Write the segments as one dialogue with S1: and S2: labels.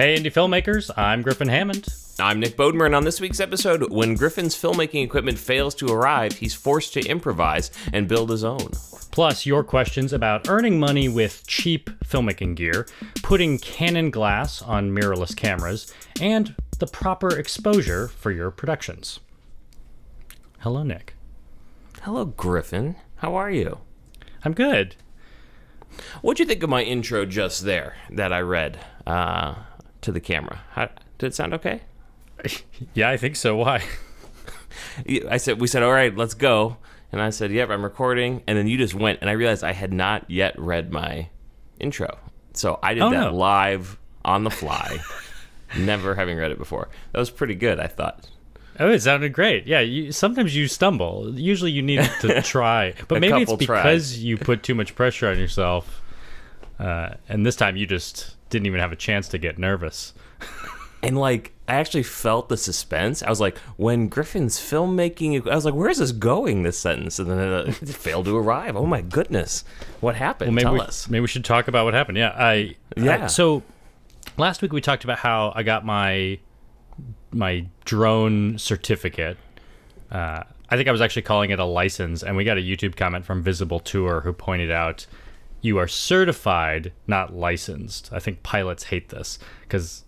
S1: Hey, indie filmmakers, I'm Griffin Hammond.
S2: I'm Nick Bodemer, and on this week's episode, when Griffin's filmmaking equipment fails to arrive, he's forced to improvise and build his own.
S1: Plus, your questions about earning money with cheap filmmaking gear, putting Canon glass on mirrorless cameras, and the proper exposure for your productions. Hello, Nick.
S2: Hello, Griffin. How are you?
S1: I'm good.
S2: What'd you think of my intro just there that I read to the camera? Did it sound okay?
S1: Yeah, I think so. Why?
S2: We said, all right, let's go. And I said, yep, I'm recording. And then you just went, and I realized I had not yet read my intro. So I did that live on the fly, never having read it before. That was pretty good, I thought.
S1: Oh, it sounded great. Yeah, sometimes you stumble. Usually you need to try. But maybe it's because you put too much pressure on yourself. And this time you just didn't even have a chance to get nervous.
S2: And, I actually felt the suspense. I was like, when Griffin's filmmaking, I was like, where is this going, this sentence? And then it failed to arrive. Oh, my goodness. What happened?
S1: Well,
S2: Tell us.
S1: Maybe we should talk about what happened. So last week we talked about how I got my drone certificate. I think I was actually calling it a license, and we got a YouTube comment from Visible Tour who pointed out, you are certified, not licensed. I think pilots hate this because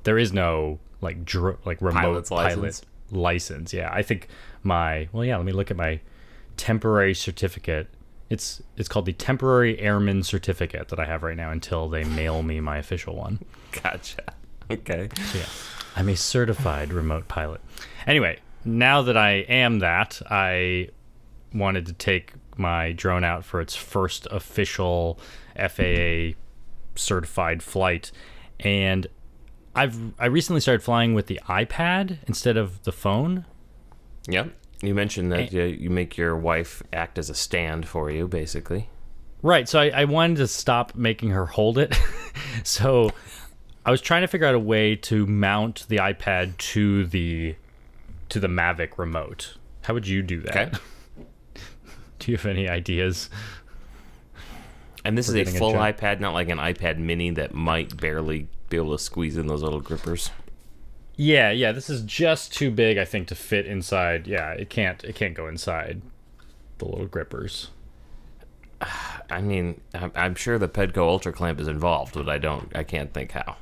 S1: there is no remote pilot license. Yeah, I think let me look at my temporary certificate. It's called the Temporary Airman Certificate that I have right now until they mail me my official one.
S2: Gotcha. Okay.
S1: So, yeah, I'm a certified remote pilot. Anyway, now that I am that, I wanted to take my drone out for its first official FAA certified flight, and I recently started flying with the iPad instead of the phone.
S2: Yep. You mentioned that you make your wife act as a stand for you, basically.
S1: Right. So I wanted to stop making her hold it. So I was trying to figure out a way to mount the iPad to the Mavic remote. How would you do that? Okay. Do you have any ideas?
S2: And this is a full iPad, not like an iPad mini that might barely be able to squeeze in those little grippers.
S1: Yeah, this is just too big, I think, to fit inside. Yeah, it can't go inside the little grippers.
S2: I mean, I'm sure the Pedco Ultra clamp is involved, but I can't think how.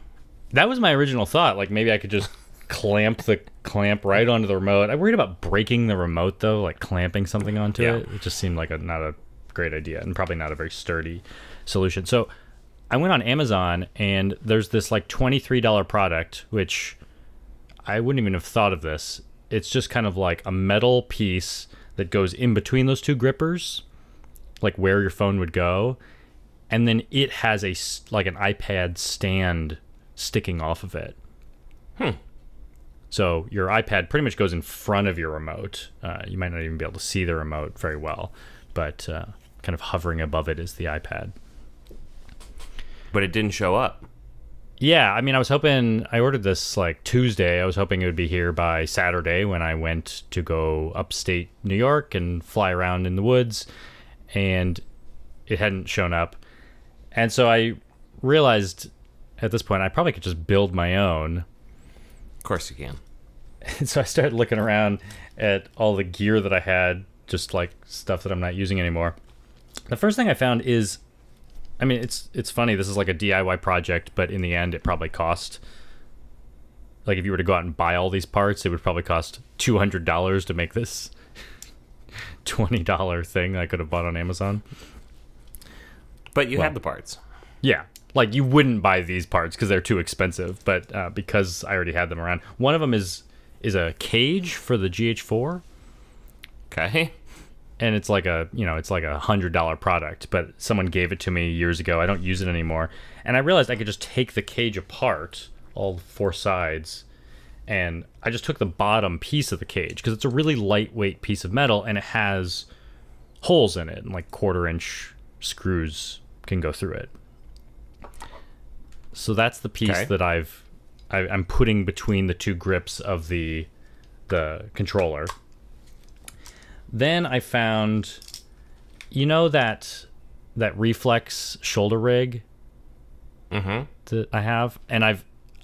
S1: That was my original thought. Maybe I could just clamp the clamp right onto the remote. I worried about breaking the remote, though, clamping something onto it. It just seemed like not a great idea and probably not a very sturdy solution. So I went on Amazon, and there's this $23 product, which I wouldn't even have thought of this. It's just kind of like a metal piece that goes in between those two grippers, like where your phone would go, and then it has an iPad stand sticking off of it. So your iPad pretty much goes in front of your remote. You might not even be able to see the remote very well, but kind of hovering above it is the iPad.
S2: But it didn't show up.
S1: Yeah, I mean, I was hoping, I ordered this Tuesday. I was hoping it would be here by Saturday when I went to go upstate New York and fly around in the woods, and it hadn't shown up. And so I realized at this point I probably could just build my own.
S2: Of course you can.
S1: And so I started looking around at all the gear that I had, just stuff that I'm not using anymore. The first thing I found is, I mean, it's funny, this is a DIY project, but in the end it probably cost, if you were to go out and buy all these parts, it would probably cost $200 to make this $20 thing I could have bought on Amazon.
S2: But you have the parts.
S1: Yeah. You wouldn't buy these parts because they're too expensive, but because I already had them around. One of them is a cage for the GH4.
S2: Okay.
S1: And it's it's a $100 product, but someone gave it to me years ago. I don't use it anymore. And I realized I could just take the cage apart, all four sides, and I just took the bottom piece of the cage because it's a really lightweight piece of metal and it has holes in it, and 1/4-inch screws can go through it. So that's the piece that I'm putting between the two grips of the controller. Then I found, that Reflex shoulder rig that I have, and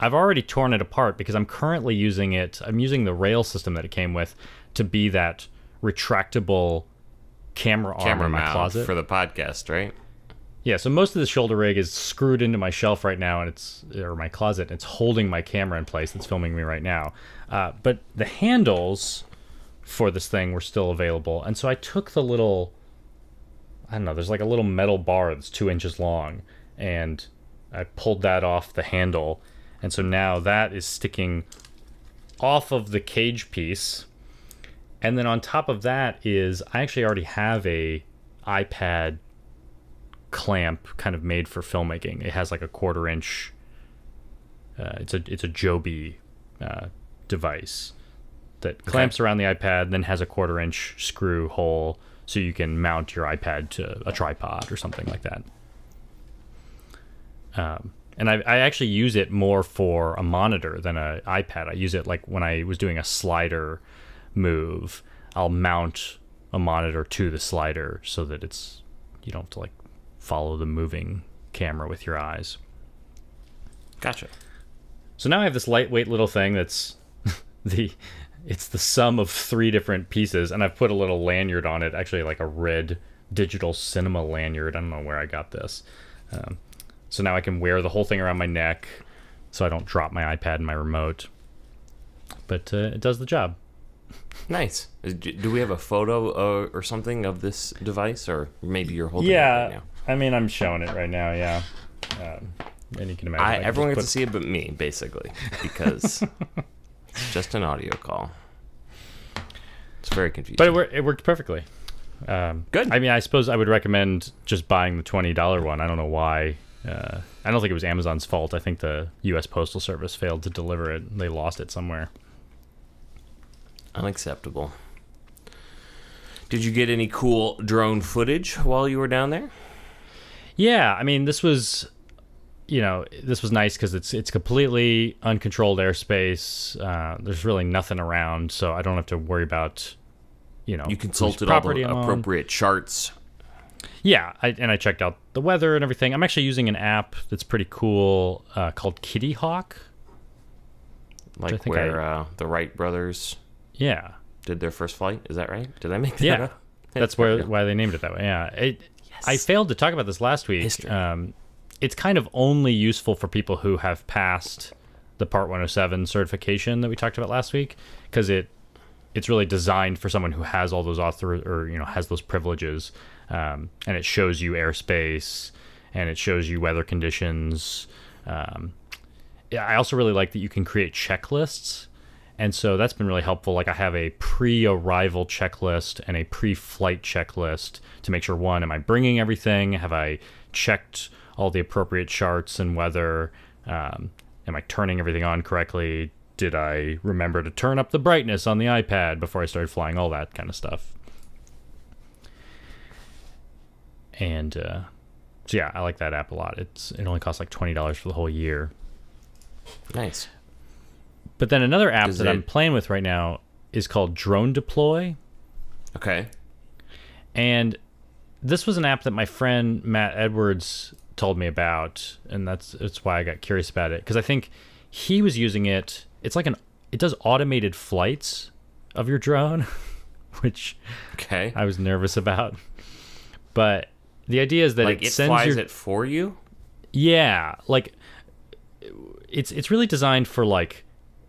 S1: I've already torn it apart because I'm currently using it. I'm using the rail system that it came with to be that retractable camera arm in my closet
S2: for the podcast, right?
S1: Yeah, so most of the shoulder rig is screwed into my shelf right now, and or my closet, and it's holding my camera in place that's filming me right now. But the handles for this thing were still available, and so I took the little, I don't know, there's like a little metal bar that's 2 inches long, and I pulled that off the handle, and so now that is sticking off of the cage piece. And then on top of that is, I actually already have a iPad clamp kind of made for filmmaking. It has like a 1/4 inch, it's a Joby device that clamps around the iPad, and then has a 1/4 inch screw hole so you can mount your iPad to a tripod or something like that. And I actually use it more for a monitor than an iPad. I use it like when I was doing a slider move, I'll mount a monitor to the slider so that you don't have to like follow the moving camera with your eyes.
S2: Gotcha.
S1: So now I have this lightweight little thing that's it's the sum of 3 different pieces, and I've put a little lanyard on it, actually like a red digital cinema lanyard. I don't know where I got this. So now I can wear the whole thing around my neck so I don't drop my iPad and my remote. But it does the job.
S2: Nice. Do we have a photo or something of this device, or maybe you're holding it right now?
S1: I mean, I'm showing it right now, yeah. And you can imagine.
S2: Everyone gets to see it but me, basically, because it's just an audio call. It's very confusing.
S1: But it worked perfectly.
S2: Good.
S1: I mean, I suppose I would recommend just buying the $20 one. I don't know why. I don't think it was Amazon's fault. I think the U.S. Postal Service failed to deliver it. They lost it somewhere.
S2: Unacceptable. Did you get any cool drone footage while you were down there?
S1: Yeah, I mean, this was nice because it's completely uncontrolled airspace. There's really nothing around, so I don't have to worry about,
S2: you consulted all the appropriate charts.
S1: Yeah, I checked out the weather and everything. I'm actually using an app that's pretty cool called Kitty Hawk.
S2: Like where the Wright brothers did their first flight. Is that right? Did I make that up?
S1: That's why they named it that way. Yeah. Yes. I failed to talk about this last week. It's kind of only useful for people who have passed the Part 107 certification that we talked about last week, because it's really designed for someone who has all those has those privileges. And it shows you airspace, and it shows you weather conditions. I also really like that you can create checklists, and so that's been really helpful. Like I have a pre-arrival checklist and a pre-flight checklist to make sure, one, am I bringing everything? Have I checked all the appropriate charts and weather? Am I turning everything on correctly? Did I remember to turn up the brightness on the iPad before I started flying? All that kind of stuff. And so yeah, I like that app a lot. It only costs like $20 for the whole year.
S2: Nice.
S1: But then another app that I'm playing with right now is called Drone Deploy.
S2: Okay.
S1: And this was an app that my friend Matt Edwards told me about, and that's why I got curious about it, because I think he was using it. It's like it does automated flights of your drone, which I was nervous about. But the idea is that
S2: it flies it for you?
S1: Yeah, like it's really designed for like,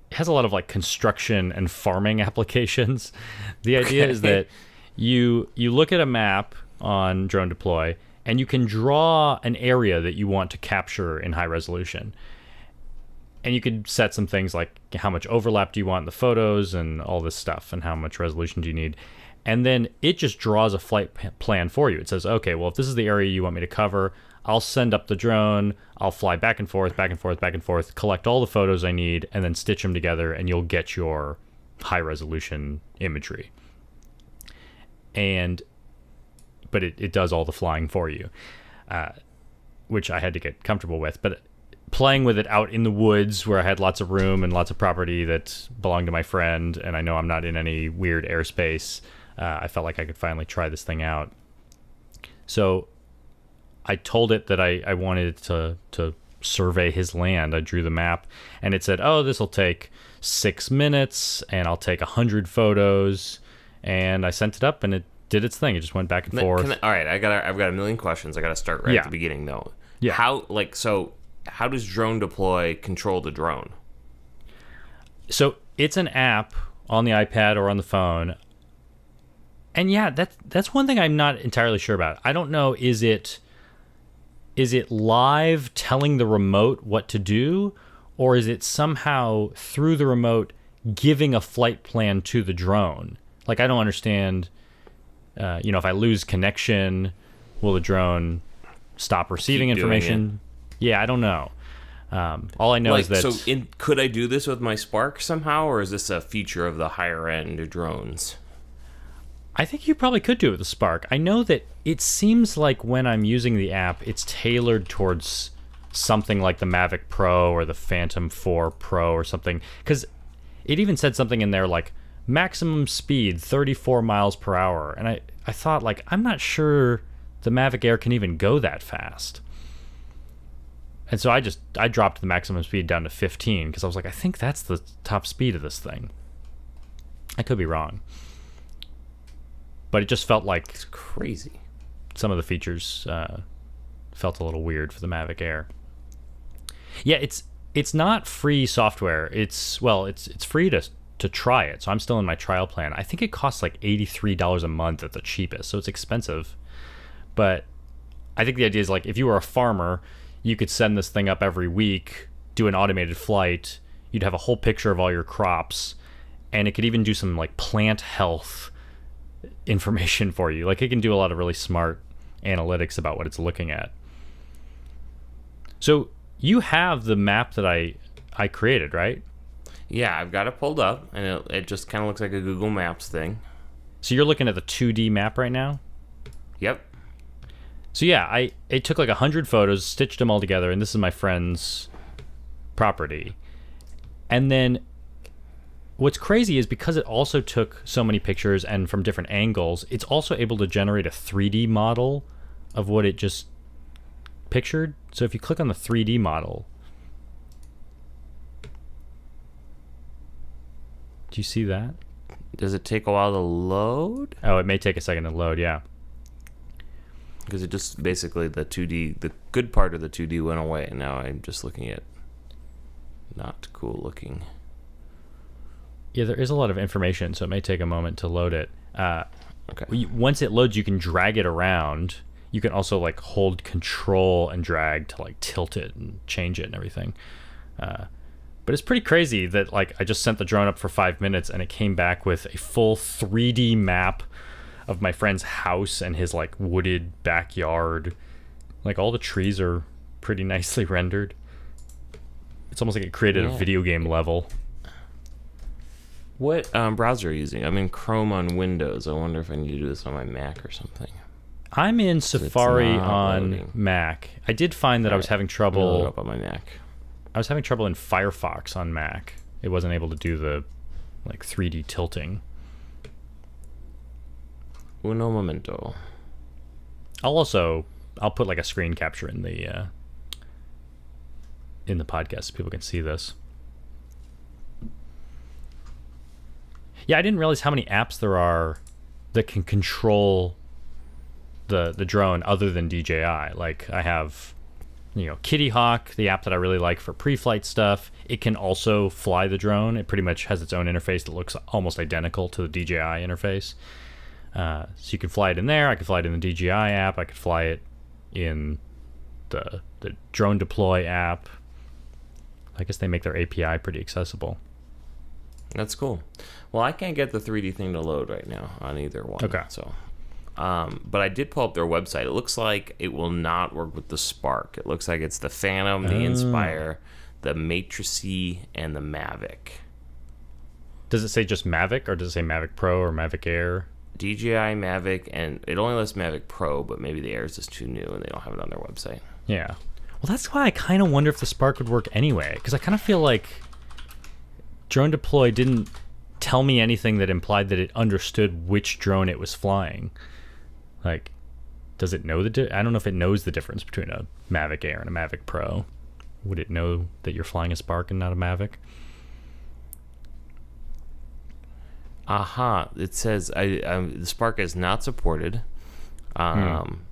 S1: it has a lot of like construction and farming applications. The idea is that you look at a map on Drone Deploy, and you can draw an area that you want to capture in high resolution. And you could set some things like how much overlap do you want in the photos and all this stuff, and how much resolution do you need. And then it just draws a flight plan for you. It says, okay, well, if this is the area you want me to cover, I'll send up the drone, I'll fly back and forth, back and forth, back and forth, collect all the photos I need, and then stitch them together, and you'll get your high-resolution imagery. But it does all the flying for you, which I had to get comfortable with. But playing with it out in the woods where I had lots of room and lots of property that belonged to my friend, and I know I'm not in any weird airspace, I felt like I could finally try this thing out. So I told it that I wanted it to survey his land. I drew the map, and it said, "Oh, this will take 6 minutes, and I'll take 100 photos." And I sent it up, and it did its thing. It just went back and forth.
S2: All right, I've got a million questions. I got to start right at the beginning, though.
S1: Yeah.
S2: How does Drone Deploy control the drone?
S1: So it's an app on the iPad or on the phone. And yeah, that's one thing I'm not entirely sure about. I don't know, is it live telling the remote what to do, or is it somehow through the remote giving a flight plan to the drone? Like, I don't understand, if I lose connection, will the drone stop receiving information? Yeah, I don't know. All I know is that...
S2: could I do this with my Spark somehow, or is this a feature of the higher-end drones?
S1: I think you probably could do it with the Spark. I know that it seems like when I'm using the app, it's tailored towards something like the Mavic Pro or the Phantom 4 Pro or something. Because it even said something in there like, maximum speed, 34 miles per hour. And I thought, like, I'm not sure the Mavic Air can even go that fast. And so I dropped the maximum speed down to 15 because I was like, I think that's the top speed of this thing. I could be wrong. But it just felt like...
S2: It's crazy.
S1: Some of the features felt a little weird for the Mavic Air. Yeah, it's not free software. It's free to try it. So I'm still in my trial plan. I think it costs like $83 a month at the cheapest. So it's expensive. But I think the idea is, like, if you were a farmer, you could send this thing up every week, do an automated flight. You'd have a whole picture of all your crops. And it could even do some like plant health information for you. Like, it can do a lot of really smart analytics about what it's looking at. So you have the map that I created, right?
S2: Yeah, I've got it pulled up, and it just kind of looks like a Google Maps thing.
S1: So you're looking at the 2D map right now?
S2: Yep.
S1: So yeah, it took like 100 photos, stitched them all together, and this is my friend's property. And then what's crazy is because it also took so many pictures and from different angles, it's also able to generate a 3D model of what it just pictured. So if you click on the 3D model, do you see that?
S2: Does it take a while to load?
S1: Oh, it may take a second to load, yeah.
S2: Because it just basically the good part of the 2D went away, and now I'm just looking at not cool looking.
S1: Yeah, there is a lot of information, so it may take a moment to load it.
S2: Okay.
S1: Once it loads, you can drag it around. You can also like hold control and drag to like tilt it and change it and everything. But it's pretty crazy that like I just sent the drone up for 5 minutes and it came back with a full 3D map of my friend's house and his like wooded backyard. Like all the trees are pretty nicely rendered. It's almost like it created a video game level.
S2: What browser are you using? I'm in Chrome on Windows. I wonder if I need to do this on my Mac or something.
S1: I'm in Safari on Mac. I did find that I was having trouble.
S2: Load it up on my Mac.
S1: I was having trouble in Firefox on Mac. It wasn't able to do the like 3D tilting.
S2: Uno momento.
S1: I'll put like a screen capture in the podcast so people can see this. Yeah, I didn't realize how many apps there are that can control the drone other than DJI. Like I have, Kitty Hawk, the app that I really like for pre-flight stuff. It can also fly the drone. It pretty much has its own interface that looks almost identical to the DJI interface. So you can fly it in there. I could fly it in the DJI app. I could fly it in the Drone Deploy app. I guess they make their API pretty accessible.
S2: That's cool. Well, I can't get the 3D thing to load right now on either one.
S1: Okay.
S2: So, but I did pull up their website. It looks like it will not work with the Spark. It looks like it's the Phantom, the Inspire, the Matrix-E, and the Mavic.
S1: Does it say just Mavic, or does it say Mavic Pro or Mavic Air?
S2: DJI Mavic, and it only lists Mavic Pro, but maybe the Air is just too new and they don't have it on their website.
S1: Yeah. Well, that's why I kind of wonder if the Spark would work anyway, because I kind of feel like Drone Deploy didn't tell me anything that implied that it understood which drone it was flying. Like, does it know I don't know if it knows the difference between a Mavic Air and a Mavic Pro. would it know that you're flying a Spark and not a Mavic?
S2: Aha. It says the Spark is not supported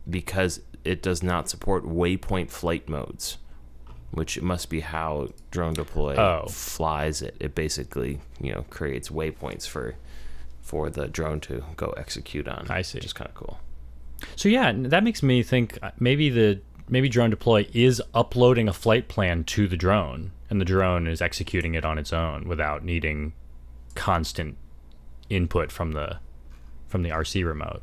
S2: because it does not support waypoint flight modes, which must be how Drone Deploy flies it. It basically, creates waypoints for the drone to go execute on.
S1: I see.
S2: Which is kind of cool.
S1: So yeah, that makes me think maybe Drone Deploy is uploading a flight plan to the drone, and the drone is executing it on its own without needing constant input from the RC remote.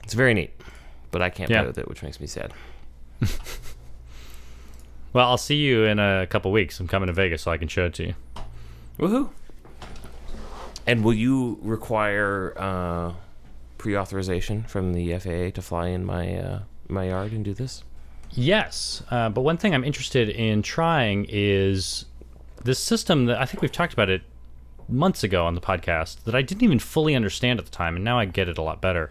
S2: It's very neat, but I can't play with it, which makes me sad.
S1: Well, I'll see you in a couple weeks. I'm coming to Vegas so I can show it to you.
S2: Woohoo! And will you require pre-authorization from the FAA to fly in my yard and do this?
S1: Yes, but one thing I'm interested in trying is this system that I think we've talked about it months ago on the podcast that I didn't even fully understand at the time, and now I get it a lot better.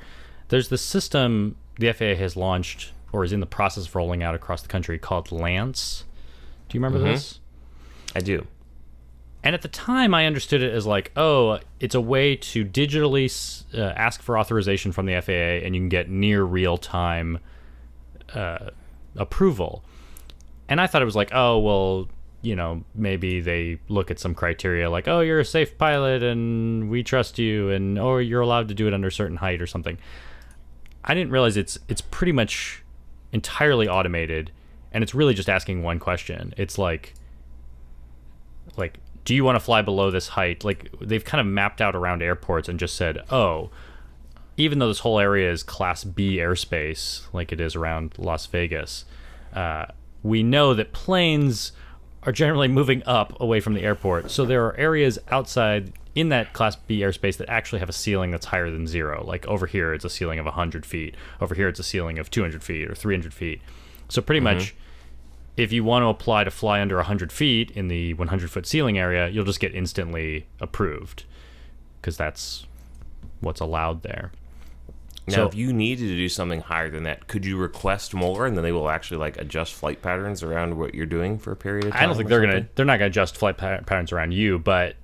S1: There's this system the FAA has launched or is in the process of rolling out across the country called Lance. Do you remember this?
S2: I do.
S1: And at the time, I understood it as like, it's a way to digitally ask for authorization from the FAA, and you can get near real-time approval. And I thought it was like, maybe they look at some criteria like, you're a safe pilot and we trust you, and you're allowed to do it under a certain height or something. I didn't realize it's pretty much entirely automated, and it's really just asking one question. It's like, do you want to fly below this height? Like, they've kind of mapped out around airports and just said, even though this whole area is Class B airspace, like it is around Las Vegas, we know that planes are generally moving up away from the airport. So there are areas outside in that Class B airspace that actually have a ceiling that's higher than 0. Like over here, it's a ceiling of 100 feet. Over here, it's a ceiling of 200 feet or 300 feet. So pretty much, if you want to apply to fly under 100 feet in the 100-foot ceiling area, you'll just get instantly approved because that's what's allowed there.
S2: Now, if you needed to do something higher than that, could you request more, and then they will actually adjust flight patterns around what you're doing for a period of time?
S1: I don't think they're not gonna adjust flight patterns around you, but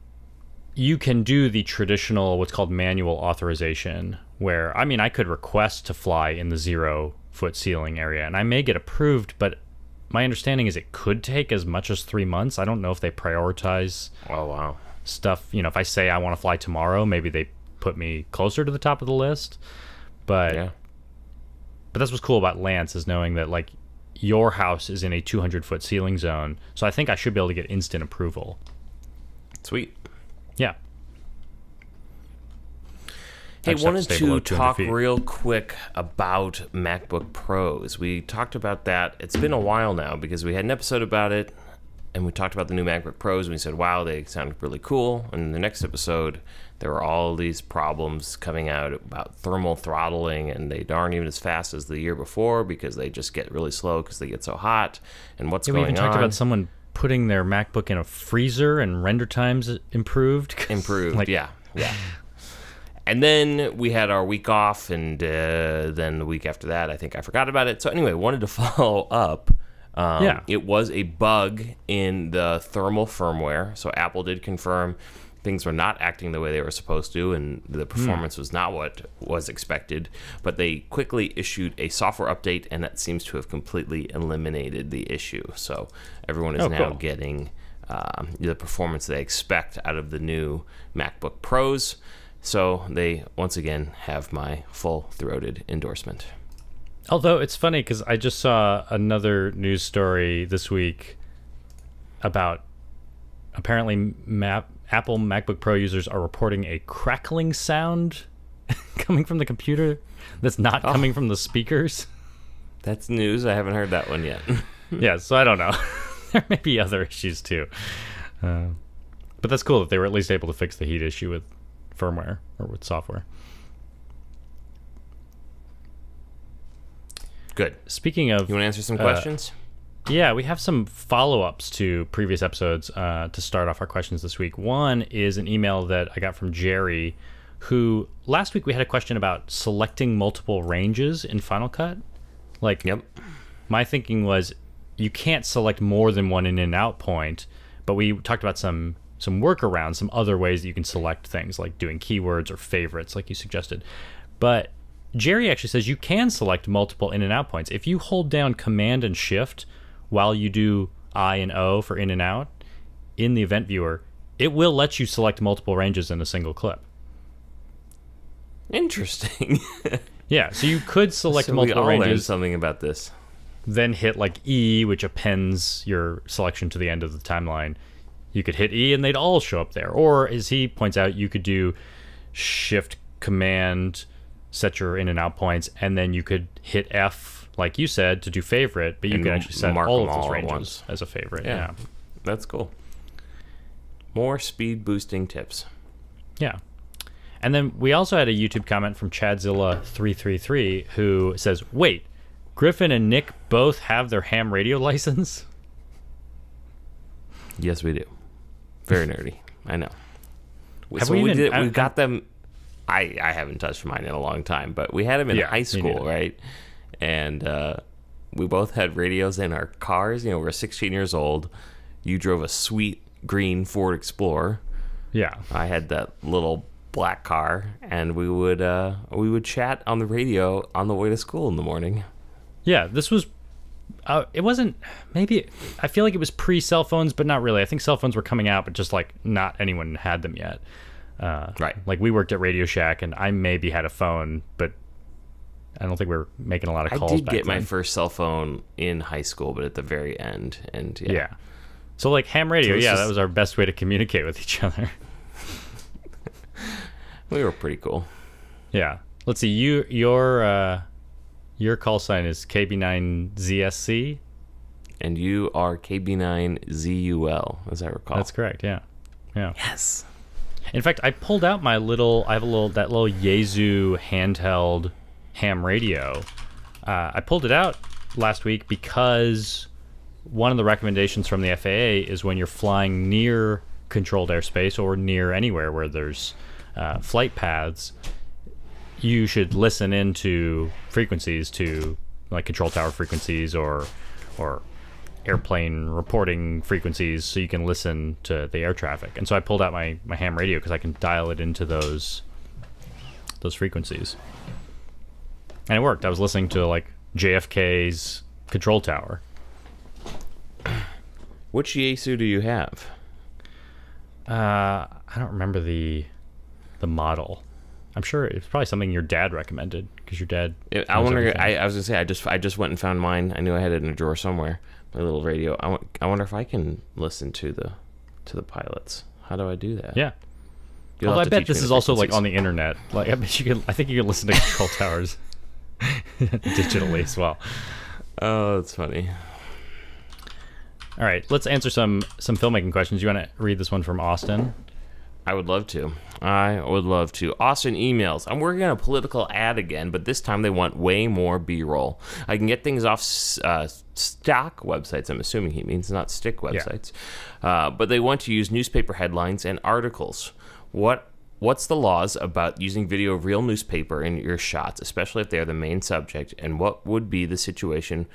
S1: you can do the traditional what's called manual authorization, where I could request to fly in the 0-foot ceiling area, and I may get approved, but my understanding is it could take as much as 3 months. I don't know if they prioritize stuff. If I say I want to fly tomorrow, maybe they put me closer to the top of the list. But that's what's cool about Lance, is knowing that your house is in a 200-foot ceiling zone. So I think I should be able to get instant approval.
S2: Sweet.
S1: Yeah.
S2: Hey, wanted to talk real quick about MacBook Pros. We talked about that. It's been a while now because we had an episode about it, and we talked about the new MacBook Pros, and we said, wow, they sound really cool. And in the next episode, there were all these problems coming out about thermal throttling, and they aren't even as fast as the year before because they just get really slow because they get so hot. And what's going on? We even
S1: talked about someone putting their MacBook in a freezer and render times improved.
S2: Yeah. And then we had our week off, and then the week after that, I think I forgot about it. So anyway, wanted to follow up. It was a bug in the thermal firmware. So Apple did confirm things were not acting the way they were supposed to, and the performance was not what was expected. But they quickly issued a software update, and that seems to have completely eliminated the issue. So everyone is now getting the performance they expect out of the new MacBook Pros. So they, once again, have my full-throated endorsement.
S1: Although it's funny because I just saw another news story this week about apparently Apple MacBook Pro users are reporting a crackling sound coming from the computer that's not coming from the speakers.
S2: That's news. I haven't heard that one yet.
S1: Yeah, so I don't know. There may be other issues too. But that's cool that they were at least able to fix the heat issue with firmware or with software.
S2: Good.
S1: Speaking of...
S2: You want to answer some questions?
S1: Yeah, we have some follow-ups to previous episodes to start off our questions this week. One is an email that I got from Jerry, who last week we had a question about selecting multiple ranges in Final Cut. Like,
S2: Yep.
S1: my thinking was you can't select more than one in and out point, but we talked about some workarounds, some other ways that you can select things, like doing keywords or favorites, like you suggested. But Jerry actually says you can select multiple in and out points. If you hold down Command and Shift while you do I and O for in and out in the event viewer, it will let you select multiple ranges in a single clip.
S2: Interesting.
S1: Yeah, so you could select
S2: so
S1: multiple
S2: we all learned
S1: ranges,
S2: something about this.
S1: then hit like E, which appends your selection to the end of the timeline. You could hit E and they'd all show up there. Or, as he points out, you could do Shift, Command, set your in and out points, and then you could hit F, like you said, to do favorite, but you could actually set all of those ranges as a favorite. Yeah.
S2: That's cool. More speed boosting tips.
S1: Yeah. And then we also had a YouTube comment from Chadzilla333 who says, wait, Griffin and Nick both have their ham radio license?
S2: Yes, we do. Very nerdy. I know.
S1: Have
S2: so
S1: we
S2: we got them. I haven't touched mine in a long time, but we had them in high school, right? And we both had radios in our cars. You know, we're 16 years old. You drove a sweet green Ford Explorer.
S1: Yeah.
S2: I had that little black car, and we would chat on the radio on the way to school in the morning.
S1: Yeah, this was it wasn't, maybe, I feel like it was pre-cell phones, but not really. I think cell phones were coming out, but just like not anyone had them yet.
S2: Right.
S1: Like we worked at Radio Shack, and I maybe had a phone, but I don't think we were making a lot of calls.
S2: I did
S1: back
S2: get
S1: then.
S2: my first cell phone in high school, but at the very end. And yeah.
S1: So like ham radio,
S2: So
S1: that was our best way to communicate with each other.
S2: We were pretty cool.
S1: Yeah. Let's see. Your call sign is KB9ZSC.
S2: And you are KB9ZUL, as I recall.
S1: That's correct. Yeah. Yeah.
S2: Yes.
S1: In fact, I pulled out that little Yaesu handheld ham radio. I pulled it out last week because one of the recommendations from the FAA is when you're flying near controlled airspace or near anywhere where there's flight paths, you should listen into frequencies to like control tower frequencies or airplane reporting frequencies, so you can listen to the air traffic. And so I pulled out my ham radio because I can dial it into those frequencies, and it worked. I was listening to like JFK's control tower.
S2: Which Yaesu do you have?
S1: I don't remember the model. I'm sure it's probably something your dad recommended because your dad.
S2: I wonder. I was gonna say I just went and found mine. I knew I had it in a drawer somewhere. My little radio. I wonder if I can listen to the pilots. How do I do that?
S1: Yeah.
S2: You'll
S1: Although
S2: have
S1: I
S2: to
S1: bet
S2: teach
S1: this
S2: me
S1: is
S2: the
S1: also like
S2: frequencies.
S1: on the internet. Like I bet you can. I think you can listen to control towers digitally as well.
S2: Oh, that's funny.
S1: All right, let's answer some filmmaking questions. You want to read this one from Austin?
S2: I would love to. Austin emails. I'm working on a political ad again, but this time they want way more B-roll. I can get things off stock websites. I'm assuming he means not stick websites. Yeah. But they want to use newspaper headlines and articles. What's the laws about using video of real newspaper in your shots, especially if they are the main subject? And what would be the situation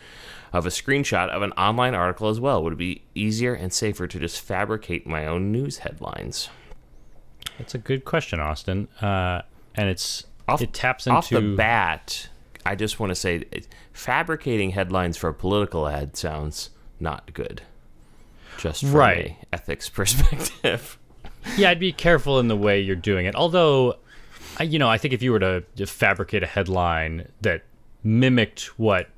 S2: of a screenshot of an online article as well? Would it be easier and safer to just fabricate my own news headlines?
S1: That's a good question, Austin. And it taps into...
S2: Off the bat, I just want to say fabricating headlines for a political ad sounds not good. Just from a ethics perspective.
S1: Yeah, I'd be careful in the way you're doing it. Although, I think if you were to fabricate a headline that mimicked what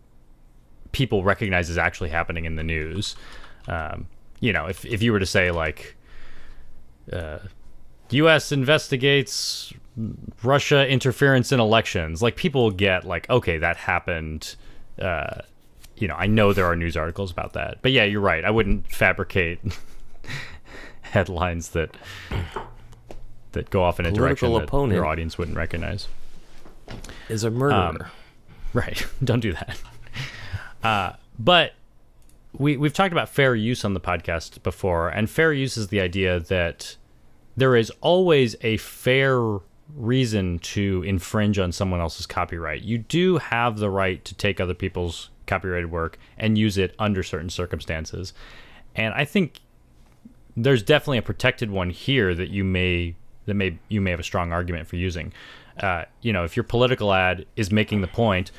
S1: people recognize as actually happening in the news, if you were to say like, U.S. investigates Russia interference in elections, like people get like, okay, that happened. I know there are news articles about that, but yeah, you're right. I wouldn't fabricate headlines that go off in a direction that your audience wouldn't recognize.
S2: Is a murderer.
S1: Right. Don't do that. But we've talked about fair use on the podcast before, and fair use is the idea that there is always a fair reason to infringe on someone else's copyright. You do have the right to take other people's copyrighted work and use it under certain circumstances. And I think there's definitely a protected one here that you may have a strong argument for using. You know, if your political ad is making the point,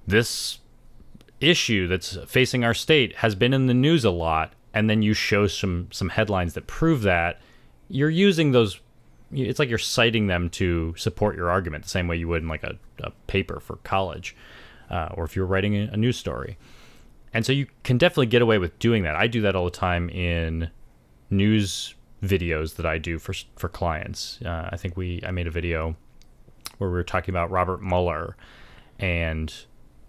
S1: this issue that's facing our state has been in the news a lot, and then you show some headlines that prove that, you're using those. It's like you're citing them to support your argument the same way you would in like a paper for college, or if you're writing a news story. And so you can definitely get away with doing that. I do that all the time in news videos that I do for clients. I think I made a video where we were talking about Robert Mueller, and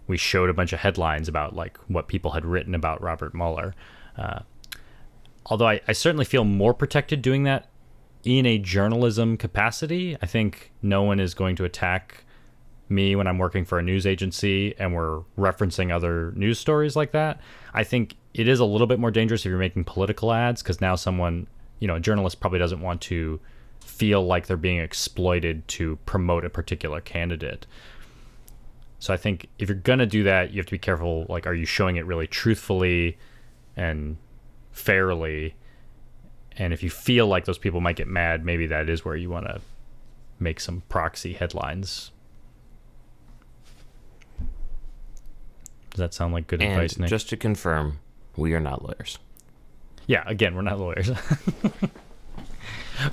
S1: we showed a bunch of headlines about like what people had written about Robert Mueller. Although I certainly feel more protected doing that in a journalism capacity. I think no one is going to attack me when I'm working for a news agency and we're referencing other news stories like that. I think it is a little bit more dangerous if you're making political ads, because now someone, you know, a journalist probably doesn't want to feel like they're being exploited to promote a particular candidate. So I think if you're going to do that, you have to be careful. Like, are you showing it really truthfully and fairly? And if you feel like those people might get mad, maybe that is where you want to make some proxy headlines. Does that sound like good advice, Nick?
S2: And just to confirm, we are not lawyers.
S1: Yeah, again, we're not lawyers.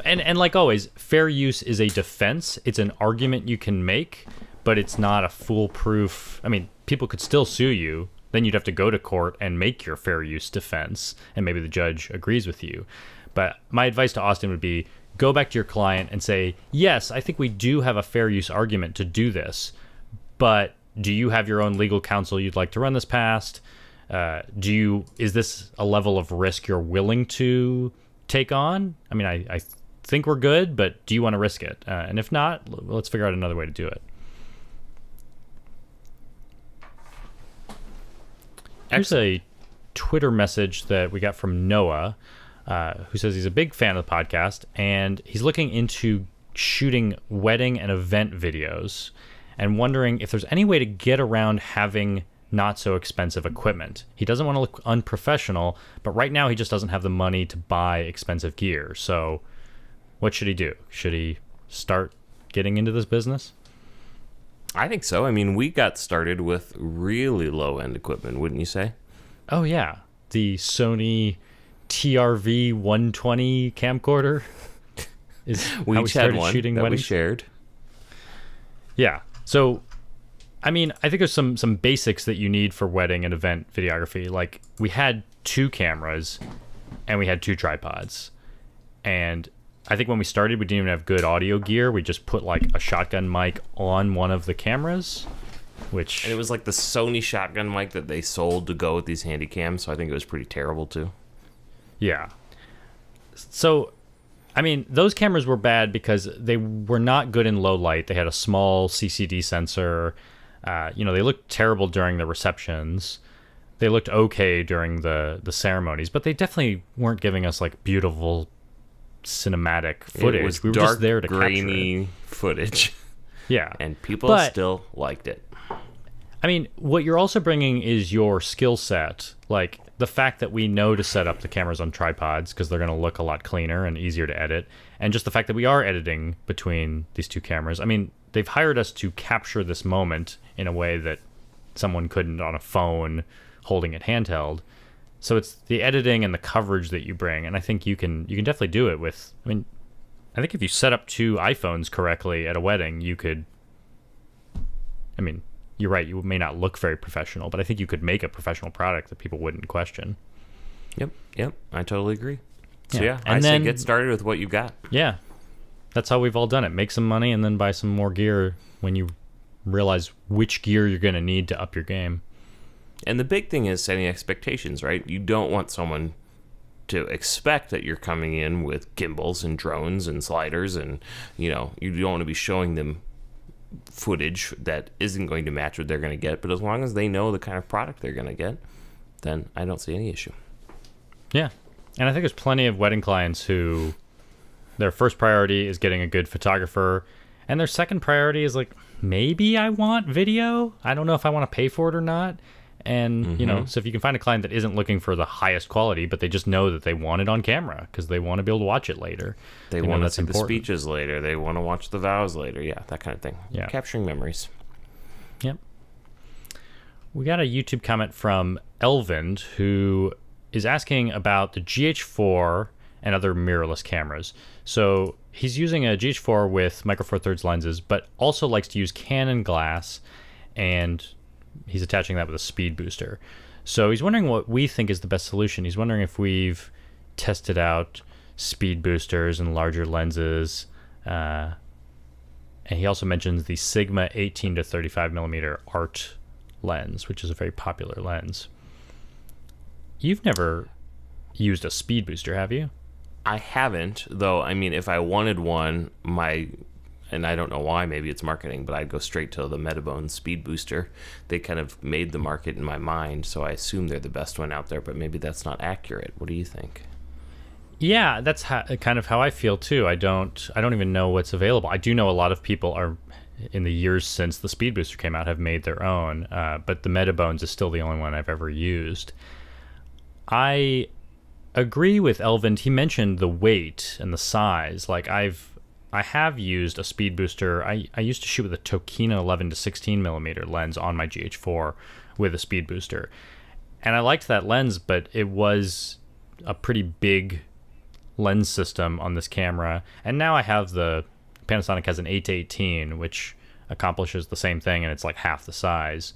S1: And like always, fair use is a defense. It's an argument you can make, but it's not a foolproof. I mean, people could still sue you. Then you'd have to go to court and make your fair use defense, and maybe the judge agrees with you. But my advice to Austin would be, go back to your client and say, yes, I think we do have a fair use argument to do this, but do you have your own legal counsel you'd like to run this past? Is this a level of risk you're willing to take on? I mean, I think we're good, but do you want to risk it? And if not, let's figure out another way to do it. Here's a Twitter message that we got from Noah, who says he's a big fan of the podcast, and he's looking into shooting wedding and event videos and wondering if there's any way to get around having not so expensive equipment. He doesn't want to look unprofessional, but right now he just doesn't have the money to buy expensive gear. So what should he do? Should he start getting into this business?
S2: I think so. I mean, we got started with really low-end equipment, wouldn't you say?
S1: Oh, yeah. The Sony TRV 120 camcorder is
S2: we
S1: how we started
S2: had one
S1: shooting
S2: that
S1: weddings.
S2: We shared.
S1: Yeah. So, I mean, I think there's some basics that you need for wedding and event videography. Like, we had 2 cameras and we had 2 tripods. And I think when we started, we didn't even have good audio gear. We just put like a shotgun mic on one of the cameras, which...
S2: And it was like the Sony shotgun mic that they sold to go with these handy cams, so I think it was pretty terrible too.
S1: Yeah. So, I mean, those cameras were bad because they were not good in low light. They had a small CCD sensor. You know, they looked terrible during the receptions. They looked okay during the ceremonies, but they definitely weren't giving us like beautiful cinematic footage.
S2: It was
S1: we were
S2: dark,
S1: just there to
S2: grainy
S1: capture it.
S2: footage.
S1: Yeah.
S2: And people still liked it.
S1: I mean, what you're also bringing is your skill set. Like the fact that we know to set up the cameras on tripods because they're going to look a lot cleaner and easier to edit. And just the fact that we are editing between these 2 cameras. I mean, they've hired us to capture this moment in a way that someone couldn't on a phone holding it handheld. So it's the editing and the coverage that you bring, and I think you can definitely do it with. I mean, I think if you set up 2 iPhones correctly at a wedding, you could. I mean, you're right. You may not look very professional, but I think you could make a professional product that people wouldn't question.
S2: Yep. I totally agree. So
S1: Yeah.
S2: I say get started with what you got.
S1: Yeah, that's how we've all done it. Make some money and then buy some more gear when you realize which gear you're going to need to up your game.
S2: And the big thing is setting expectations, right? You don't want someone to expect that you're coming in with gimbals and drones and sliders, and you don't want to be showing them footage that isn't going to match what they're going to get. But as long as they know the kind of product they're going to get, then I don't see any issue.
S1: Yeah. And I think there's plenty of wedding clients who their first priority is getting a good photographer, and their second priority is like, maybe I want video. I don't know if I want to pay for it or not. And, you know, so if you can find a client that isn't looking for the highest quality, but they just know that they want it on camera because they want to be able to watch it later.
S2: They want to see the speeches later. They want to watch the vows later. Yeah, that kind of thing.
S1: Yeah.
S2: Capturing memories.
S1: Yep. We got a YouTube comment from Elvind, who is asking about the GH4 and other mirrorless cameras. So he's using a GH4 with micro four thirds lenses, but also likes to use Canon glass, and he's attaching that with a speed booster. So he's wondering what we think is the best solution. He's wondering if we've tested out speed boosters and larger lenses. And he also mentions the Sigma 18 to 35 millimeter art lens, which is a very popular lens. You've never used a speed booster, have you?
S2: I haven't, though. I mean, if I wanted one, and I don't know why, maybe it's marketing, but I'd go straight to the Metabone speed booster. They kind of made the market in my mind, so I assume they're the best one out there, but maybe that's not accurate. What do you think?
S1: Yeah, that's kind of how I feel too. I don't even know what's available. I do know a lot of people are, in the years since the speed booster came out, have made their own, but the Metabones is still the only one I've ever used. I agree with Elvind. He mentioned the weight and the size. Like I have used a speed booster. I used to shoot with a Tokina 11 to 16 millimeter lens on my GH4 with a speed booster, and I liked that lens, but it was a pretty big lens system on this camera. And now I have Panasonic has an 8-18, which accomplishes the same thing, and it's like half the size.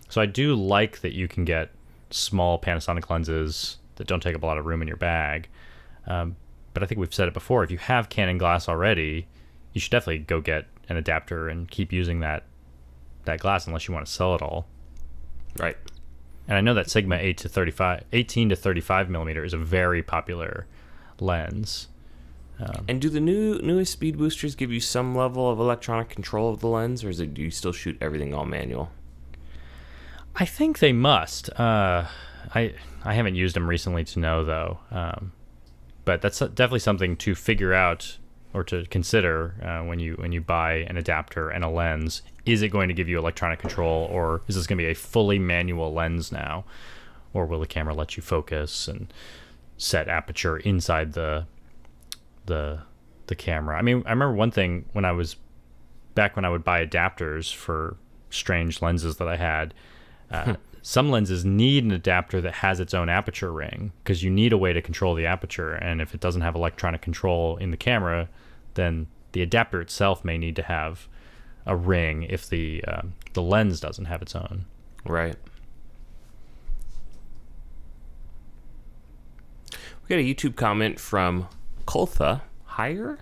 S1: So I do like that you can get small Panasonic lenses that don't take up a lot of room in your bag. But I think we've said it before, if you have Canon glass already, you should definitely go get an adapter and keep using that glass unless you want to sell it all.
S2: Right.
S1: And I know that Sigma 18 to 35 millimeter is a very popular lens.
S2: And do the newest speed boosters give you some level of electronic control of the lens, or do you still shoot everything all manual?
S1: I think they must. I haven't used them recently to know, though. But that's definitely something to figure out or to consider when you buy an adapter and a lens. Is it going to give you electronic control, or is this going to be a fully manual lens now? Or will the camera let you focus and set aperture inside the camera? I mean, I remember one thing when I would buy adapters for strange lenses that I had. Some lenses need an adapter that has its own aperture ring, because you need a way to control the aperture, and if it doesn't have electronic control in the camera, then the adapter itself may need to have a ring if the lens doesn't have its own.
S2: Right. We got a YouTube comment from Koltha Hire.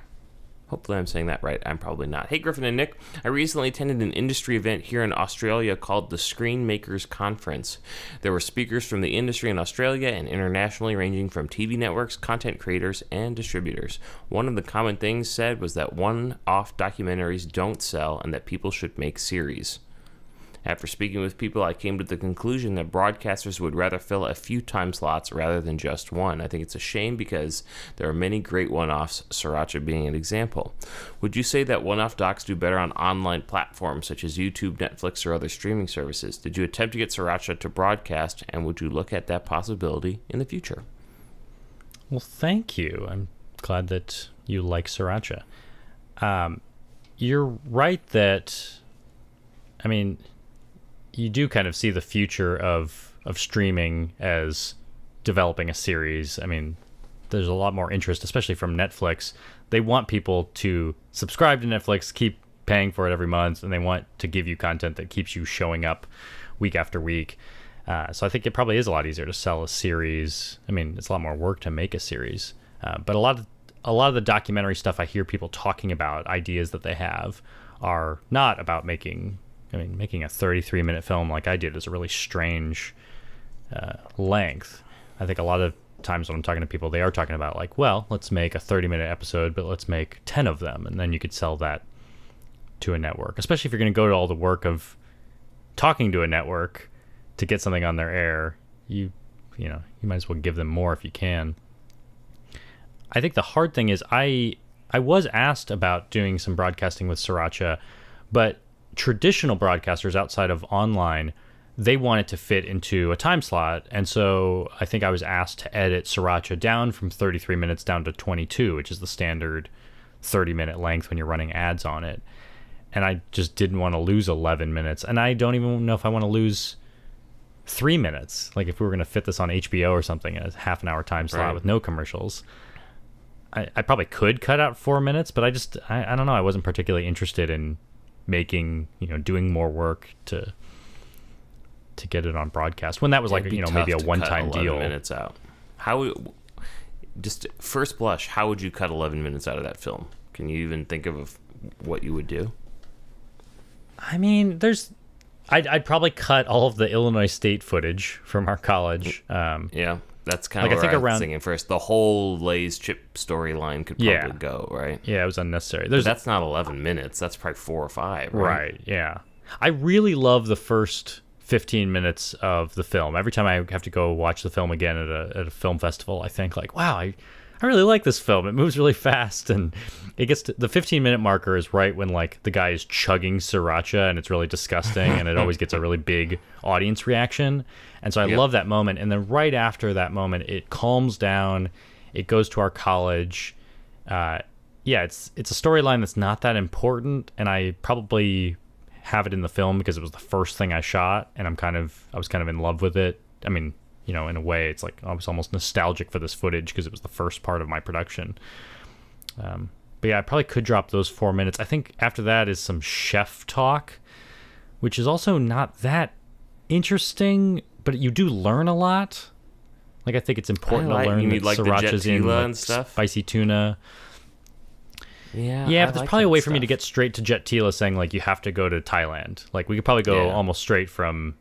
S2: Hopefully I'm saying that right. I'm probably not. Hey, Griffin and Nick. I recently attended an industry event here in Australia called the Screen Makers Conference. There were speakers from the industry in Australia and internationally, ranging from TV networks, content creators, and distributors. One of the common things said was that one-off documentaries don't sell and that people should make series. After speaking with people, I came to the conclusion that broadcasters would rather fill a few time slots rather than just one. I think it's a shame because there are many great one-offs, Sriracha being an example. Would you say that one-off docs do better on online platforms such as YouTube, Netflix, or other streaming services? Did you attempt to get Sriracha to broadcast, and would you look at that possibility in the future?
S1: Well, thank you. I'm glad that you like Sriracha. You're right that, I mean, you do kind of see the future of streaming as developing a series. I mean, there's a lot more interest, especially from Netflix. They want people to subscribe to Netflix, keep paying for it every month, and they want to give you content that keeps you showing up week after week. So I think it probably is a lot easier to sell a series. I mean, it's a lot more work to make a series. But a lot of the documentary stuff I hear people talking about, ideas that they have, are not about making a 33-minute film like I did is a really strange length. I think a lot of times when I'm talking to people, they are talking about like, well, let's make a 30-minute episode, but let's make 10 of them, and then you could sell that to a network. Especially if you're going to go to all the work of talking to a network to get something on their air, you might as well give them more if you can. I think the hard thing is I I was asked about doing some broadcasting with Sriracha, but traditional broadcasters outside of online, they want it to fit into a time slot. And so I think I was asked to edit Sriracha down from 33 minutes down to 22, which is the standard 30-minute length when you're running ads on it. And I just didn't want to lose 11 minutes. And I don't even know if I want to lose 3 minutes. Like if we were going to fit this on HBO or something, a half an hour time slot with no commercials. I probably could cut out 4 minutes, but I don't know. I wasn't particularly interested in making, doing more work to get it on broadcast when that was like, maybe a one-time deal.
S2: Minutes out. Just first blush, how would you cut 11 minutes out of that film? Can you even think of what you would do?
S1: I mean, I'd probably cut all of the Illinois State footage from our college.
S2: Yeah, that's kind of where I was thinking first. The whole Lay's chip storyline could probably go, right? Yeah,
S1: it was unnecessary.
S2: But that's not 11 minutes. That's probably 4 or 5, right?
S1: Right, yeah. I really love the first 15 minutes of the film. Every time I have to go watch the film again at a film festival, I think like, wow, I really like this film. It moves really fast, and it gets to the 15-minute marker is right when like the guy is chugging sriracha and it's really disgusting, and it always gets a really big audience reaction. And so I love that moment. And then right after that moment, it calms down. It goes to our college. It's a storyline that's not that important, and I probably have it in the film because it was the first thing I shot, and I was kind of in love with it. I mean, in a way, it's like I was almost nostalgic for this footage because it was the first part of my production. But yeah, I probably could drop those 4 minutes. I think after that is some chef talk, which is also not that interesting, but you do learn a lot. Like I think it's important to learn that sriracha's in and stuff. Spicy tuna. Yeah, but there's probably a way for me to get straight to Jet Tila saying, like, you have to go to Thailand. Like, we could probably go almost straight from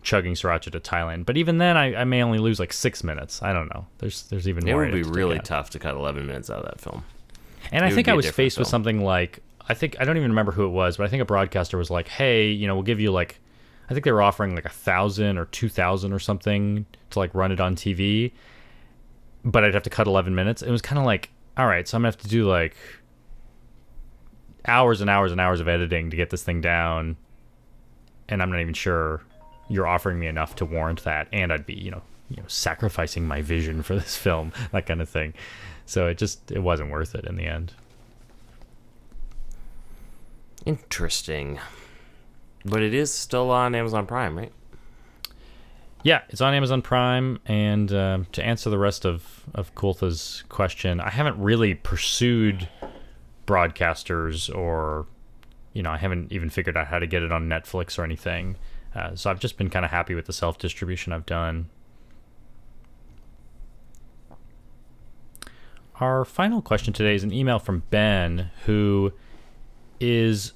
S1: chugging sriracha to Thailand. But even then, I may only lose, like, 6 minutes. I don't know. There's even more.
S2: It would be really tough to cut 11 minutes out of that film.
S1: And I think I was faced with something like, I don't even remember who it was, but I think a broadcaster was like, hey, we'll give you, like, I think they were offering, like, 1,000 or 2,000 or something to, like, run it on TV. But I'd have to cut 11 minutes. It was kind of like, all right, so I'm going to have to do, like, hours and hours and hours of editing to get this thing down, and I'm not even sure you're offering me enough to warrant that, and I'd be sacrificing my vision for this film, that kind of thing. So it wasn't worth it in the end.
S2: Interesting. But it is still on Amazon Prime, right?
S1: Yeah, it's on Amazon Prime. And to answer the rest of Kultha's question, I haven't really pursued broadcasters, or I haven't even figured out how to get it on Netflix or anything, so I've just been kind of happy with the self-distribution I've done. Our final question today is an email from Ben, who is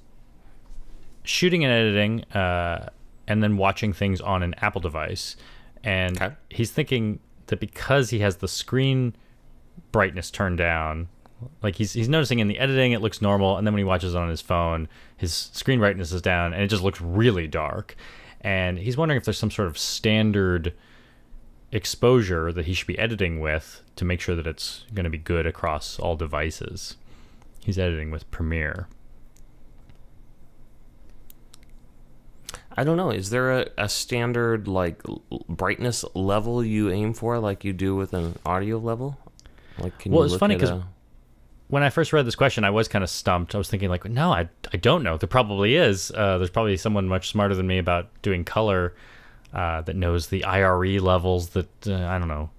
S1: shooting and editing and then watching things on an Apple device, and he's thinking that because he has the screen brightness turned down, like he's noticing in the editing it looks normal, and then when he watches it on his phone, his screen brightness is down and it just looks really dark. And he's wondering if there's some sort of standard exposure that he should be editing with to make sure that it's going to be good across all devices. He's editing with Premiere.
S2: I don't know. Is there a standard like brightness level you aim for, like you do with an audio level? Like, can
S1: it's funny because when I first read this question, I was kind of stumped. I was thinking, like, no, I don't know. There probably is. There's probably someone much smarter than me about doing color that knows the IRE levels that, I don't know.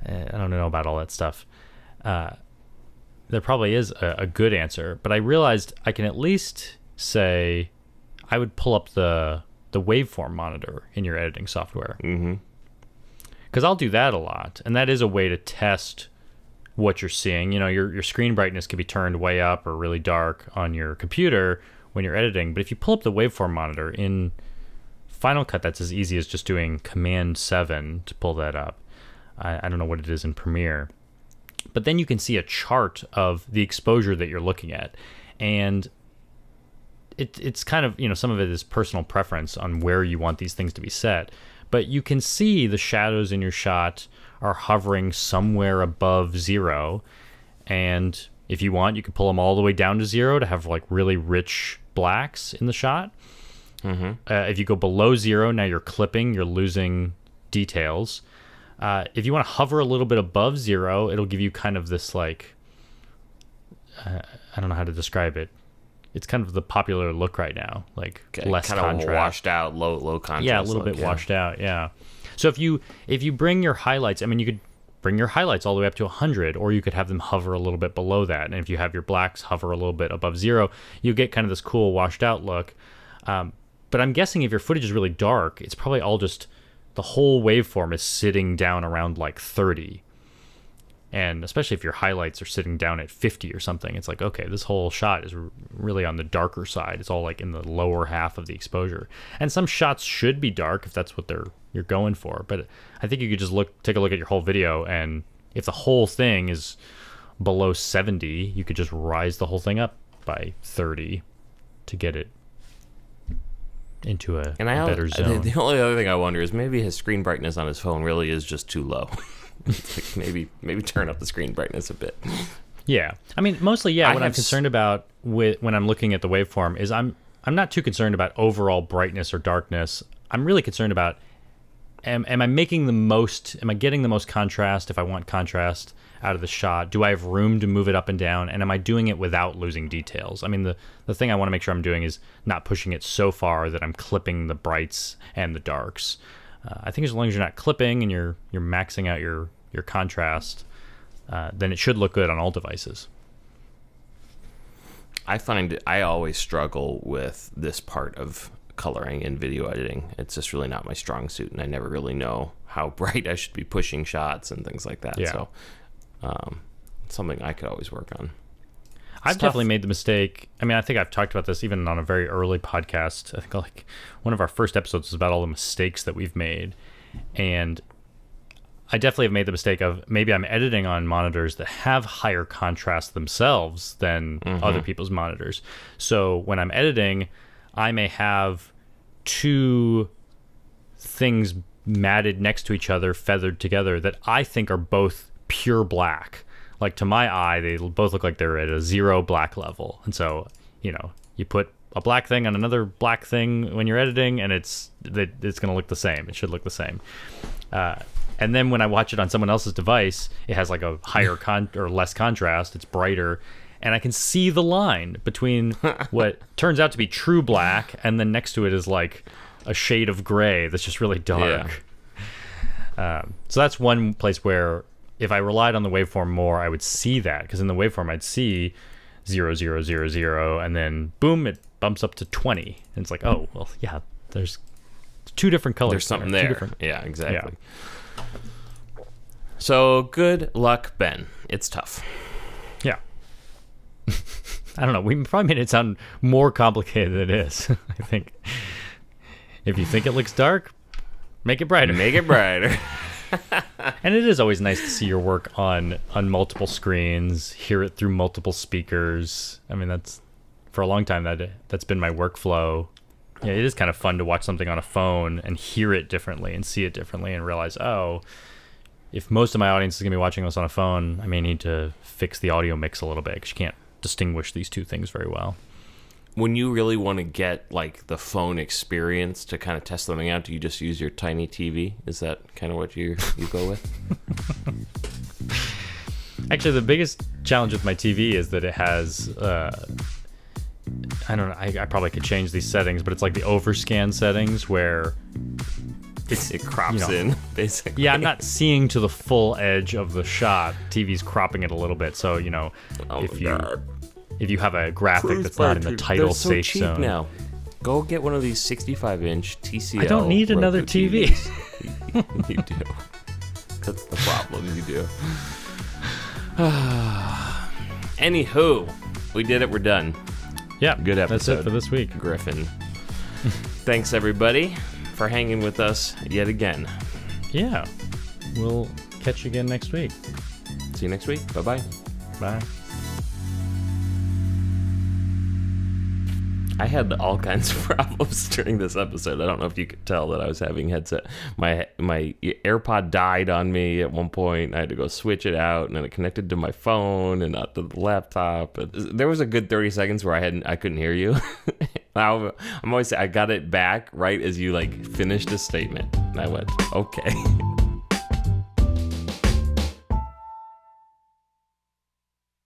S1: I don't know about all that stuff. There probably is a good answer. But I realized I can at least say I would pull up the waveform monitor in your editing software. Because I'll do that a lot. And that is a way to test what you're seeing. Your screen brightness can be turned way up or really dark on your computer when you're editing, but if you pull up the waveform monitor in Final Cut, that's as easy as just doing Command 7 to pull that up. I don't know what it is in Premiere, but then you can see a chart of the exposure that you're looking at, and it's kind of, some of it is personal preference on where you want these things to be set, but you can see the shadows in your shot are hovering somewhere above 0, and If you want, you can pull them all the way down to 0 to have like really rich blacks in the shot. If you go below 0, now you're clipping, you're losing details. If you want to hover a little bit above 0, it'll give you kind of this like, I don't know how to describe it. It's kind of the popular look right now, like less
S2: kind
S1: contrast,
S2: of washed out, low contrast.
S1: Yeah, a little bit washed out. Yeah. So if you bring your highlights, I mean, you could bring your highlights all the way up to 100, or you could have them hover a little bit below that. And if you have your blacks hover a little bit above 0, you get kind of this cool washed out look. But I'm guessing if your footage is really dark, it's probably all just the whole waveform is sitting down around like 30. And especially if your highlights are sitting down at 50 or something, it's like, okay, this whole shot is really on the darker side. It's all like in the lower half of the exposure. And some shots should be dark if that's what you're going for. But I think you could just take a look at your whole video, and if the whole thing is below 70, you could just rise the whole thing up by 30 to get it into a better zone.
S2: The only other thing I wonder is maybe his screen brightness on his phone really is just too low. It's like maybe turn up the screen brightness a bit. Yeah,
S1: I mean, mostly, yeah. What I'm concerned about when I'm looking at the waveform is I'm not too concerned about overall brightness or darkness. I'm really concerned about am I making the most? Am I getting the most contrast? If I want contrast out of the shot, do I have room to move it up and down? And am I doing it without losing details? I mean, the thing I want to make sure I'm doing is not pushing it so far that I'm clipping the brights and the darks. I think as long as you're not clipping and you're maxing out your contrast, then it should look good on all devices.
S2: I find I always struggle with this part of coloring and video editing. It's just really not my strong suit, and I never really know how bright I should be pushing shots and things like that. Yeah. So something I could always work on.
S1: I've definitely made the mistake. I mean, I think I've talked about this even on a very early podcast. I think like one of our first episodes is about all the mistakes that we've made. And I definitely have made the mistake of maybe I'm editing on monitors that have higher contrast themselves than other people's monitors. So when I'm editing, I may have two things matted next to each other, feathered together, that I think are both pure black. Like, to my eye, they both look like they're at a 0 black level. And so, you know, you put a black thing on another black thing when you're editing, and it's going to look the same. It should look the same. And then when I watch it on someone else's device, it has like a higher or less contrast. It's brighter. And I can see the line between what turns out to be true black, and then next to it is like a shade of gray that's just really dark. Yeah. So that's one place where if I relied on the waveform more, I would see that, because in the waveform I'd see 0, 0, 0, 0, and then boom, it bumps up to 20. And it's like, oh, well, yeah, there's two different colors.
S2: There's something there. Yeah, exactly. Yeah. So good luck, Ben. It's tough.
S1: Yeah. I don't know. We probably made it sound more complicated than it is. I think if you think it looks dark, make it brighter.
S2: Make it brighter.
S1: And it is always nice to see your work on multiple screens, hear it through multiple speakers. I mean, that's for a long time that's been my workflow. Yeah, it is kind of fun to watch something on a phone and hear it differently and see it differently and realize, oh, if most of my audience is going to be watching this on a phone, I may need to fix the audio mix a little bit, because you can't distinguish these two things very well.
S2: When you really want to get like the phone experience to kind of test something out, do you just use your tiny TV? Is that kind of what you go with?
S1: Actually, the biggest challenge with my TV is that it has I don't know, I probably could change these settings, but it's like the overscan settings where
S2: it crops in, basically.
S1: Yeah, I'm not seeing to the full edge of the shot. TV's cropping it a little bit, so if you have a graphic that's not in the title safe zone. They're so cheap now.
S2: Go get one of these 65-inch TCL.
S1: I don't need another TV.
S2: You do. That's the problem. You do. Anywho, we did it. We're done.
S1: Yeah,
S2: good episode.
S1: That's it for this week.
S2: Griffin. Thanks, everybody, for hanging with us yet again.
S1: Yeah. We'll catch you again next week.
S2: See you next week. Bye-bye.
S1: Bye.
S2: I had all kinds of problems during this episode. I don't know if you could tell that I was having headset. My AirPod died on me at one point. I had to go switch it out, and then it connected to my phone and not to the laptop. There was a good 30 seconds where I couldn't hear you. I'm always saying I got it back right as you like finished a statement, and I went, okay.